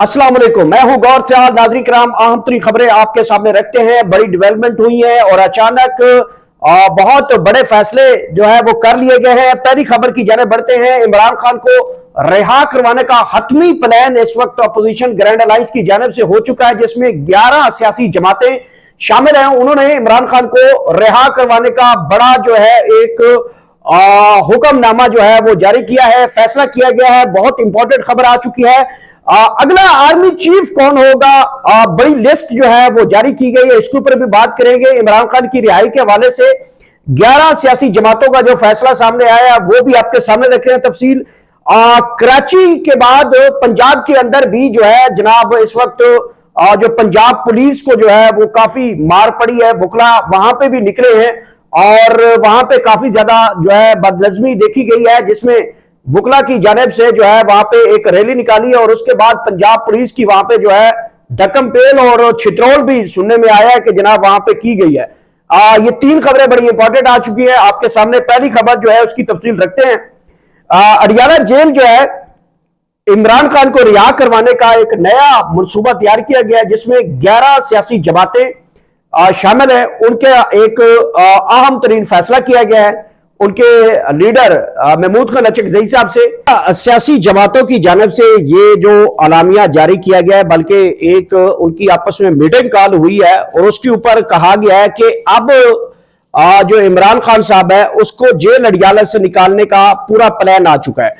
अस्सलाम वालेकुम, मैं हूं गौर ख्याल। नाज़रीन किराम, अहम तरीन खबरें आपके सामने रखते हैं। बड़ी डेवलपमेंट हुई है और अचानक बहुत बड़े फैसले जो है वो कर लिए गए हैं। पहली खबर की जाने बढ़ते हैं। इमरान खान को रिहा करवाने का हतमी प्लान इस वक्त अपोजिशन ग्रैंड अलायंस की जानिब से हो चुका है, जिसमें 11 सियासी जमातें शामिल हैं। उन्होंने इमरान खान को रिहा करवाने का बड़ा जो है एक हुक्मनामा जो है वो जारी किया है, फैसला किया गया है। बहुत इंपॉर्टेंट खबर आ चुकी है। अगला आर्मी चीफ कौन होगा, बड़ी लिस्ट जो है वो जारी की गई है, इसके ऊपर भी बात करेंगे। इमरान खान की रिहाई के हवाले से 11 सियासी जमातों का जो फैसला सामने आया वो भी आपके सामने रख रहे हैं तफसील। कराची के बाद पंजाब के अंदर भी जो है जनाब इस वक्त जो पंजाब पुलिस को जो है वो काफी मार पड़ी है। वकला वहां पे भी निकले हैं और वहां पे काफी ज्यादा जो है बदनजमी देखी गई है, जिसमें वकला की जानिब से जो है वहां पे एक रैली निकाली और उसके बाद पंजाब पुलिस की वहां पे जो है धक्कम पेल और छितरौल भी सुनने में आया है कि जनाब वहां पे की गई है। ये 3 खबरें बड़ी इंपॉर्टेंट आ चुकी है आपके सामने। पहली खबर जो है उसकी तफसील रखते हैं। अडियाला जेल जो है इमरान खान को रिहा करवाने का एक नया मनसूबा तैयार किया गया है, जिसमें 11 सियासी जमातें शामिल है। उनके एक अहम तरीन फैसला किया गया है उनके लीडर महमूद खान अचकजई साहब से। सियासी जमातों की जानिब से ये जो अलामिया जारी किया गया है, बल्कि एक उनकी आपस में मीटिंग कॉल हुई है और उसके ऊपर कहा गया है कि अब जो इमरान खान साहब है उसको जेल अडियाला से निकालने का पूरा प्लान आ चुका है।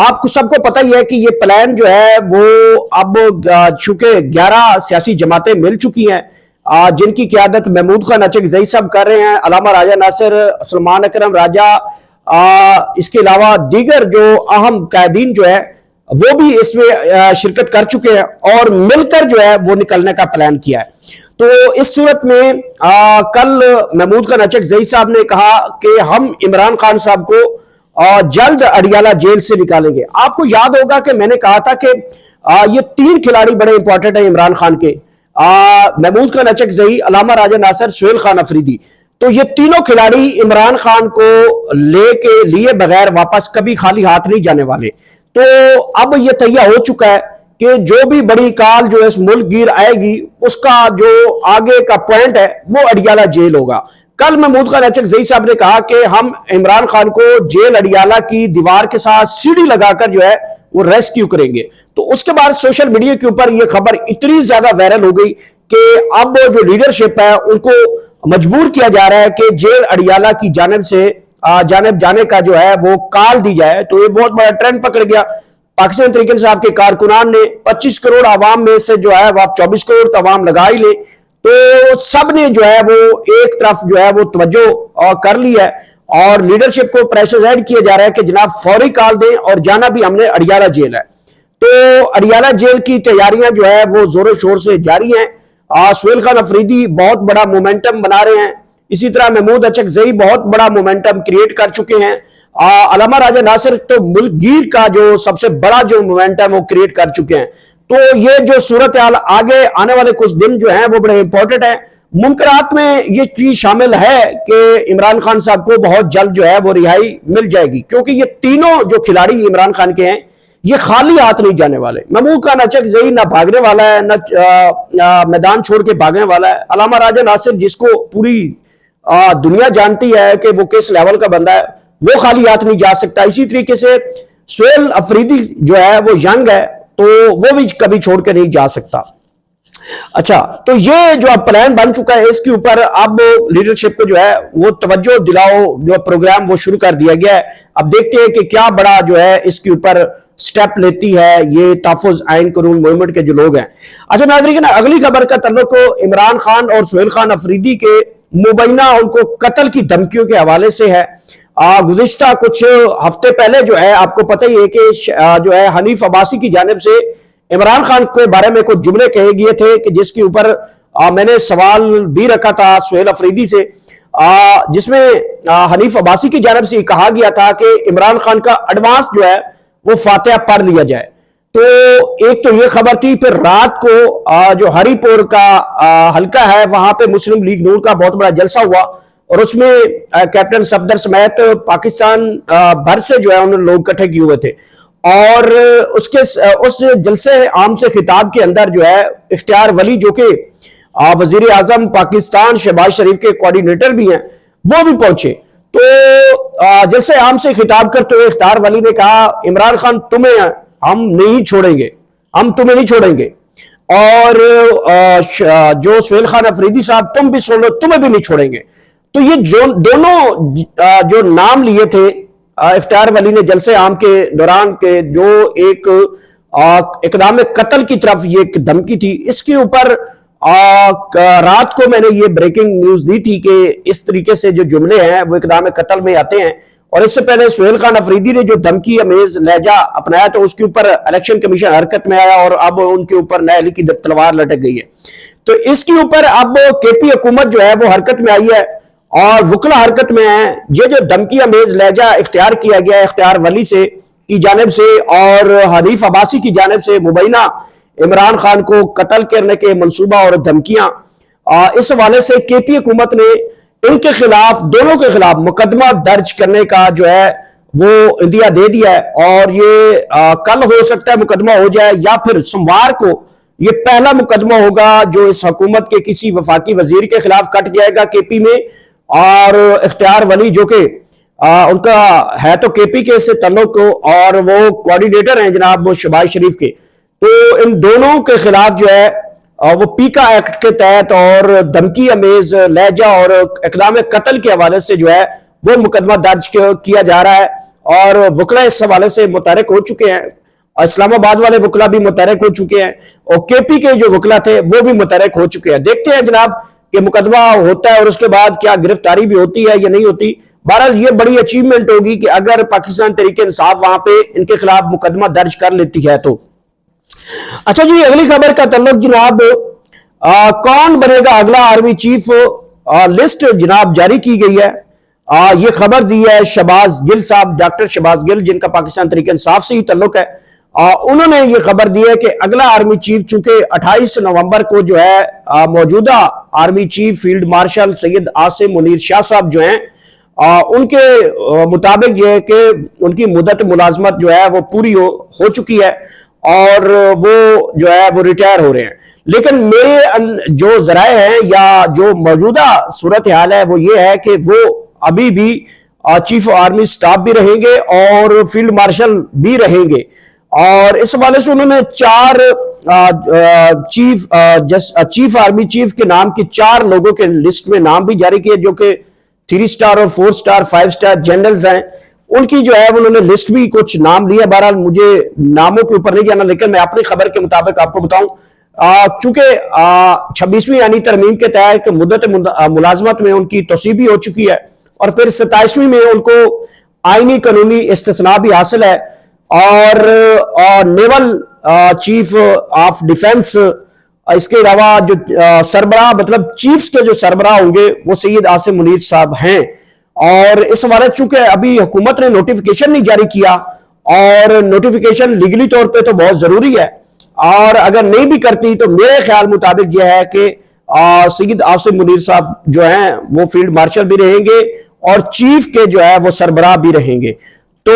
आपको सबको पता ही है कि ये प्लान जो है वो अब चूंकि 11 सियासी जमातें मिल चुकी हैं, जिनकी क़यादत महमूद खान अचकजई साहब कर रहे हैं, अलामा राजा नासिर, सलमान अकरम राजा, इसके अलावा दीगर जो अहम कायदीन जो है वो भी इसमें शिरकत कर चुके हैं और मिलकर जो है वो निकलने का प्लान किया है। तो इस सूरत में कल महमूद खान अचकजई साहब ने कहा कि हम इमरान खान साहब को जल्द अडियाला जेल से निकालेंगे। आपको याद होगा कि मैंने कहा था कि ये 3 खिलाड़ी बड़े इंपॉर्टेंट है इमरान खान के, महमूद खान अचकजई, अलामा राजा नासिर, सुहेल खान अफरीदी। तो ये तीनों खिलाड़ी इमरान खान को लेके लिए बगैर वापस कभी खाली हाथ नहीं जाने वाले। तो अब यह तैयार हो चुका है कि जो भी बड़ी काल जो इस मुल्क गिर आएगी उसका जो आगे का पॉइंट है वो अडियाला जेल होगा। कल महमूद खान अचकजई साहब ने कहा कि हम इमरान खान को जेल अडियाला की दीवार के साथ सीढ़ी लगाकर जो है वो रेस्क्यू करेंगे। तो उसके बाद सोशल मीडिया के ऊपर यह खबर इतनी ज्यादा वायरल हो गई कि अब जो लीडरशिप है उनको मजबूर किया जा रहा है कि जेल अडियाला की जानिब से जानिब जाने का जो है वो कॉल दी जाए। तो ये बहुत बड़ा ट्रेंड पकड़ गया। पाकिस्तान तहरीक साहब के कारकुनान ने 25 करोड़ आवाम में से जो है वो 24 करोड़ तो आवाम लगा ही ले, तो सब ने जो है वो एक तरफ जो है वो तवज्जो कर ली है और लीडरशिप को प्रेशराइज किया जा रहा है कि जनाब फौरी कॉल दें और जाना भी हमने अडियाला जेल है। तो अडियाला जेल की तैयारियां जो है वो जोरों शोर से जारी हैं। सुहेल खान अफरीदी बहुत बड़ा मोमेंटम बना रहे हैं, इसी तरह महमूद अचकजई बहुत बड़ा मोमेंटम क्रिएट कर चुके हैं। अलामा राजा नासिर तो मुल्क गिर का जो सबसे बड़ा जो मोमेंटम वो क्रिएट कर चुके हैं। तो ये जो सूरत हाल आगे आने वाले कुछ दिन जो है वो बड़े इंपॉर्टेंट है। मुमकिनात में ये चीज शामिल है कि इमरान खान साहब को बहुत जल्द जो है वो रिहाई मिल जाएगी, क्योंकि ये तीनों जो खिलाड़ी इमरान खान के हैं ये खाली हाथ नहीं जाने वाले। महमूद खान अचकजई ना भागने वाला है, ना मैदान छोड़ के भागने वाला है। अलामा राजा नासिर जिसको पूरी दुनिया जानती है कि वो किस लेवल का बंदा है, वो खाली हाथ नहीं जा सकता। इसी तरीके से सुहेल अफरीदी जो है वो यंग है, तो वो भी कभी छोड़ के नहीं जा सकता। अच्छा, तो ये जो अब प्लान बन चुका है इसके ऊपर अब लीडरशिप को जो है वो तवज्जो दिलाओ जो प्रोग्राम वो शुरू कर दिया गया है। अब देखते हैं कि क्या बड़ा जो है इसके ऊपर स्टेप लेती है ये तहफ़्फ़ुज़ आइन कानून मूवमेंट के जो लोग हैं। अच्छा नाज़रीन, अगली खबर का तल्लुक इमरान खान और सुहेल खान अफरीदी के मुबैना उनको कत्ल की धमकियों के हवाले से है। गुज़िश्ता कुछ हफ्ते पहले जो है आपको पता ही है कि जो है हनीफ अब्बासी की जानिब से इमरान खान के बारे में कुछ जुमले कहे गए थे कि जिसके ऊपर मैंने सवाल भी रखा था सुहेल अफरीदी से, जिसमें हनीफ अब्बासी की जानिब से कहा गया था कि इमरान खान का एडवांस जो है वो फातिहा पढ़ लिया जाए। तो एक तो ये खबर थी, फिर रात को जो हरिपुर का हल्का है वहां पे मुस्लिम लीग नून का बहुत बड़ा जलसा हुआ और उसमें कैप्टन सफदर समेत पाकिस्तान भर से जो है उन्होंने लोग इकट्ठे किए हुए थे और उसके उस जलसे आम से खिताब के अंदर जो है इख्तियार वली जो कि वजीर आजम पाकिस्तान शहबाज शरीफ के कोऑर्डिनेटर भी हैं, वो भी पहुंचे। तो जलसे आम से खिताब करते हुए इख्तियार वली ने कहा, इमरान खान तुम्हें हम नहीं छोड़ेंगे, हम तुम्हें नहीं छोड़ेंगे, और जो सुहेल खान अफरीदी साहब तुम भी सुन लो, तुम्हें भी नहीं छोड़ेंगे। तो ये जो दोनों जो नाम लिए थे इख्तियार वली ने जलसे आम के दौरान के, जो एक इक़दाम कत्ल की तरफ ये एक धमकी थी, इसके ऊपर रात को मैंने ये ब्रेकिंग न्यूज दी थी कि इस तरीके से जो जुमले हैं वो इक़दाम कत्ल में आते हैं। और इससे पहले सुहेल खान अफरीदी ने जो धमकी अमेज लहजा अपनाया तो उसके ऊपर इलेक्शन कमीशन हरकत में आया और अब उनके ऊपर नए अली की तलवार लटक गई है। तो इसके ऊपर अब केपी हुकूमत जो है वो हरकत में आई है और वकला हरकत में है। ये जो धमकी अमेज लहजा इख्तियार किया गया है इख्तियार वली से की जानिब से और हनीफ अब्बासी की जानिब से मुबैना इमरान खान को कत्ल करने के मंसूबा और धमकियां, इस हवाले से केपी हुकूमत ने इनके खिलाफ, दोनों के खिलाफ मुकदमा दर्ज करने का जो है वो इंदिया दे दिया है। और ये कल हो सकता है मुकदमा हो जाए या फिर सोमवार को ये पहला मुकदमा होगा जो इस हुकूमत के किसी वफाकी वजीर के खिलाफ कट जाएगा केपी में। और इख्तियार वली जो कि उनका है तो केपी के से तल्लुक और वो कोऑर्डिनेटर हैं जनाब शहबाज शरीफ के, तो इन दोनों के खिलाफ जो है वो पीका एक्ट के तहत और धमकी अमेज लहजा और इक़दाम कत्ल के हवाले से जो है वो मुकदमा दर्ज किया जा रहा है। और वकला इस हवाले से मुतहरक हो चुके हैं, इस्लामाबाद वाले वकला भी मुतहरक हो चुके हैं और केपी के जो वकला थे वो भी मुतहरक हो चुके हैं। देखते हैं जनाब कि मुकदमा होता है और उसके बाद क्या गिरफ्तारी भी होती है या नहीं होती। बहरहाल ये बड़ी अचीवमेंट होगी कि अगर पाकिस्तान तहरीक इंसाफ वहां पे इनके खिलाफ मुकदमा दर्ज कर लेती है तो। अच्छा जी, अगली खबर का तल्लुक जनाब कौन बनेगा अगला आर्मी चीफ, लिस्ट जनाब जारी की गई है। ये खबर दी है शहबाज गिल साहब, डॉक्टर शहबाज गिल, जिनका पाकिस्तान तहरीक इंसाफ से ही तल्लुक है। उन्होंने ये खबर दी है कि अगला आर्मी चीफ चूंकि 28 नवंबर को जो है मौजूदा army chief field marshal Syed Asim Munir Shah साहब जो हैं उनके मुताबिक ये है कि उनकी मुद्दत मुलाजमत जो है वो पूरी हो चुकी है और वो जो है वो रिटायर हो रहे हैं। लेकिन मेरे जो जराए हैं या जो मौजूदा सूरत हाल है वो ये है कि वो अभी भी चीफ आर्मी स्टाफ भी रहेंगे और फील्ड मार्शल भी रहेंगे। और इस हवाले से उन्होंने 4 चीफ आर्मी चीफ के नाम की 4 लोगों के लिस्ट में नाम भी जारी किए जो कि 3 स्टार और 4 स्टार 5 स्टार जनरल्स हैं। उनकी जो है उन्होंने लिस्ट भी कुछ नाम लिया। बहरहाल मुझे नामों के ऊपर नहीं जाना, लेकिन मैं अपनी खबर के मुताबिक आपको बताऊं चूंकि 26वीं यानी तरमीम के तहत मुद्दत मुलाजमत में उनकी तौसीब भी हो चुकी है और फिर 27वीं में उनको आईनी कानूनी इस्तिस्ना भी हासिल है। और नेवल चीफ ऑफ डिफेंस, इसके अलावा जो सरबराह मतलब चीफ्स के जो सरबराह होंगे वो सैयद आसिम मुनीर साहब हैं। और इस हवाले चूंकि अभी हुकूमत ने नोटिफिकेशन नहीं जारी किया और नोटिफिकेशन लीगली तौर पे तो बहुत जरूरी है और अगर नहीं भी करती तो मेरे ख्याल मुताबिक यह है कि सैयद आसिम मुनीर साहब जो हैं वो फील्ड मार्शल भी रहेंगे और चीफ के जो है वो सरबराह भी रहेंगे। तो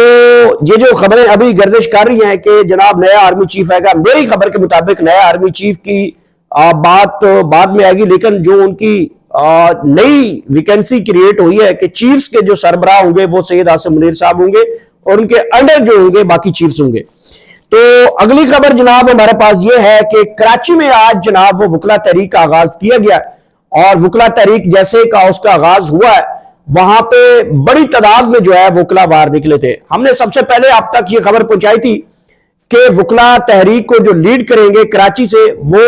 ये जो खबरें अभी गर्दिश कर रही हैं कि जनाब नया आर्मी चीफ आएगा, मेरी खबर के मुताबिक नया आर्मी चीफ की बात बाद में आएगी, लेकिन जो उनकी नई वैकेंसी क्रिएट हुई है कि चीफ्स के जो सरबराह होंगे वो सैयद आसिम मुनीर साहब होंगे और उनके अंडर जो होंगे बाकी चीफ्स होंगे। तो अगली खबर जनाब हमारे पास ये है कि कराची में आज जनाब वो वकला तहरीक का आगाज किया गया और वकला तहरीक जैसे का उसका आगाज हुआ है वहां पे बड़ी तादाद में जो है वकला बाहर निकले थे। हमने सबसे पहले आप तक ये खबर पहुंचाई थी कि वकला तहरीक को जो लीड करेंगे कराची से वो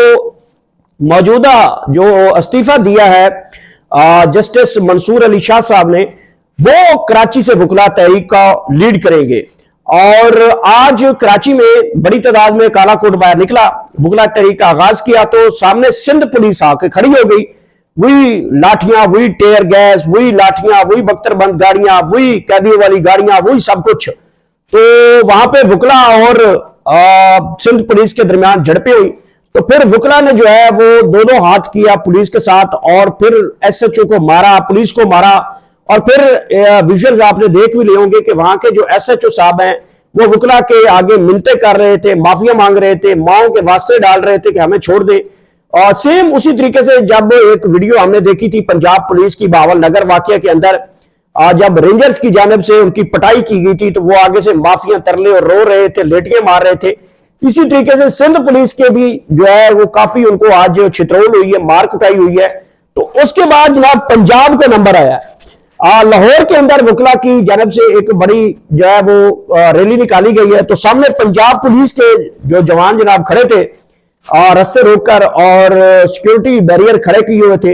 मौजूदा जो इस्तीफा दिया है जस्टिस मंसूर अली शाह साहब ने, वो कराची से वकला तहरीक का लीड करेंगे। और आज कराची में बड़ी तादाद में काला कोट बाहर निकला, वकला तहरीक का आगाज किया तो सामने सिंध पुलिस आके खड़ी हो गई, वही लाठियां, वही टेयर गैस, वही लाठियां, वही बख्तरबंद गाड़ियां, वही कैदियों वाली गाड़ियां, वही सब कुछ। तो वहां पे वकला और सिंध पुलिस के दरमियान झड़पें हुई तो फिर वकला ने जो है वो दोनों हाथ किया पुलिस के साथ और फिर एसएचओ को मारा, पुलिस को मारा। और फिर विजुअल्स आपने देख भी लिए होंगे कि वहां के जो एसएचओ साहब हैं वो वकला के आगे मिन्नतें कर रहे थे, माफिया मांग रहे थे, माओ के वास्ते डाल रहे थे कि हमें छोड़ दे। और सेम उसी तरीके से जब एक वीडियो हमने देखी थी पंजाब पुलिस की बहावल नगर वाकया के अंदर, जब रेंजर्स की जानिब से उनकी पटाई की गई थी तो वो आगे से माफिया तरले और रो रहे थे, लेटियां मार रहे थे। इसी तरीके से सिंध पुलिस के भी जो है वो काफी उनको आज छितरौल हुई है, मार कुटाई हुई है। तो उसके बाद जनाब पंजाब का नंबर आया, लाहौर के अंदर वकला की जानिब से एक बड़ी जो है वो रैली निकाली गई है। तो सामने पंजाब पुलिस के जो जवान जनाब खड़े थे रास्ते रोककर और सिक्योरिटी बैरियर खड़े किए हुए थे,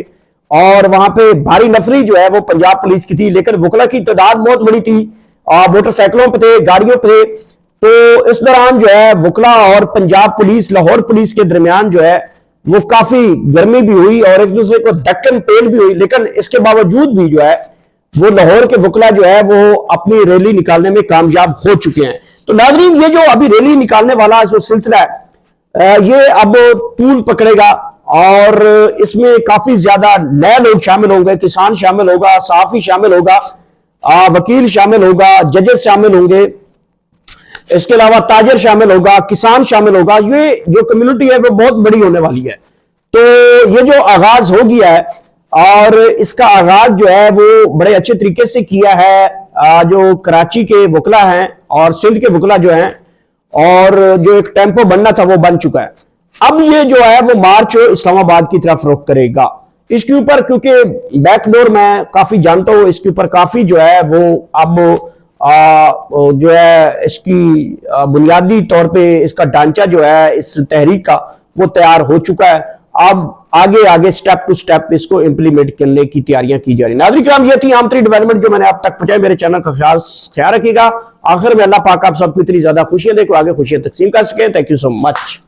और वहां पे भारी नफरी जो है वो पंजाब पुलिस की थी, लेकिन वकला की तादाद बहुत बड़ी थी, मोटरसाइकिलों पे थे, गाड़ियों पे थे। तो इस दौरान जो है वकला और पंजाब पुलिस, लाहौर पुलिस के दरमियान जो है वो काफी गर्मी भी हुई और एक दूसरे को धक्कन पेल भी हुई, लेकिन इसके बावजूद भी जो है वो लाहौर के वकला जो है वो अपनी रैली निकालने में कामयाब हो चुके हैं। तो नाजरीन, ये जो अभी रैली निकालने वाला जो सिलसिला है ये अब तूल पकड़ेगा और इसमें काफी ज्यादा नए लोग शामिल होंगे, किसान शामिल होगा, सहाफी शामिल होगा, वकील शामिल होगा, जजेस शामिल होंगे, इसके अलावा ताजर शामिल होगा, किसान शामिल होगा। ये जो कम्युनिटी है वो बहुत बड़ी होने वाली है। तो ये जो आगाज हो गया है और इसका आगाज जो है वो बड़े अच्छे तरीके से किया है जो कराची के वकला हैं और सिंध के वकला जो हैं, और जो एक टेम्पो बनना था वो बन चुका है। अब ये जो है वो मार्च इस्लामाबाद की तरफ रुख करेगा इसके ऊपर, क्योंकि बैकडोर मैं काफी जानता हूं, इसके ऊपर काफी जो है वो अब जो है इसकी बुनियादी तौर पे इसका ढांचा जो है इस तहरीक का वो तैयार हो चुका है। अब आगे आगे स्टेप टू स्टेप इसको इंप्लीमेंट करने की तैयारियां की जा रही। नाज़रीन किराम, ये थी आम तरीन डेवलपमेंट जो मैंने आप तक पहुंचाई। मेरे चैनल का ख्याल रखिएगा। आखिर में अल्लाह पाक आप सबको इतनी ज्यादा खुशियां दे को आगे खुशियां तकसीम कर सके। Thank you so much.